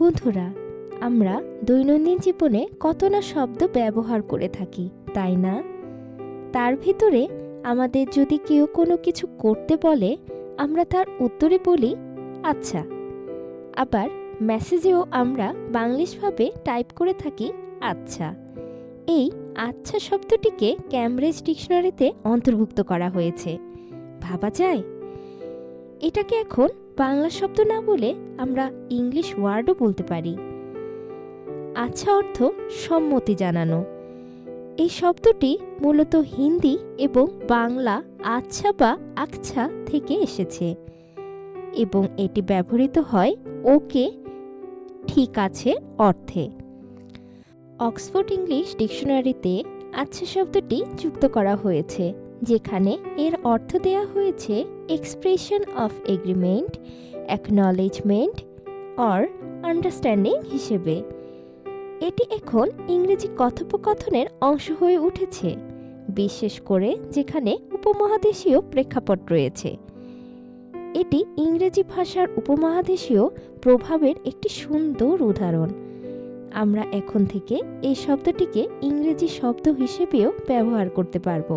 বন্ধুরা, আমরা দৈনন্দিন জীবনে কত না শব্দ ব্যবহার করে থাকি, তাই না? তার ভিতরে আমাদের যদি কেউ কোনো কিছু করতে বলে, আমরা তার উত্তরে বলি আচ্ছা। আবার মেসেজেও আমরা বাংলিশভাবে টাইপ করে থাকি আচ্ছা। এই আচ্ছা শব্দটিকে ক্যামব্রিজ ডিকশনারিতে অন্তর্ভুক্ত করা হয়েছে। ভাবা যায়, এটাকে এখন বাংলা শব্দ না বলে আমরা ইংলিশ ওয়ার্ডও বলতে পারি। আচ্ছা অর্থ সম্মতি জানানো। এই শব্দটি মূলত হিন্দি এবং বাংলা আচ্ছা বা আকছা থেকে এসেছে এবং এটি ব্যবহৃত হয় ওকে, ঠিক আছে অর্থে। অক্সফোর্ড ইংলিশ ডিকশনারিতে আচ্ছা শব্দটি যুক্ত করা হয়েছে, যেখানে এর অর্থ দেয়া হয়েছে expression of agreement, acknowledgement or understanding হিসেবে। এটি এখন ইংরেজি কথোপকথনের অংশ হয়ে উঠেছে, বিশেষ করে যেখানে উপমহাদেশীয় প্রেক্ষাপট রয়েছে। এটি ইংরেজি ভাষার উপমহাদেশীয় প্রভাবের একটি সুন্দর উদাহরণ। আমরা এখন থেকে এই শব্দটিকে ইংরেজি শব্দ হিসেবেও ব্যবহার করতে পারব।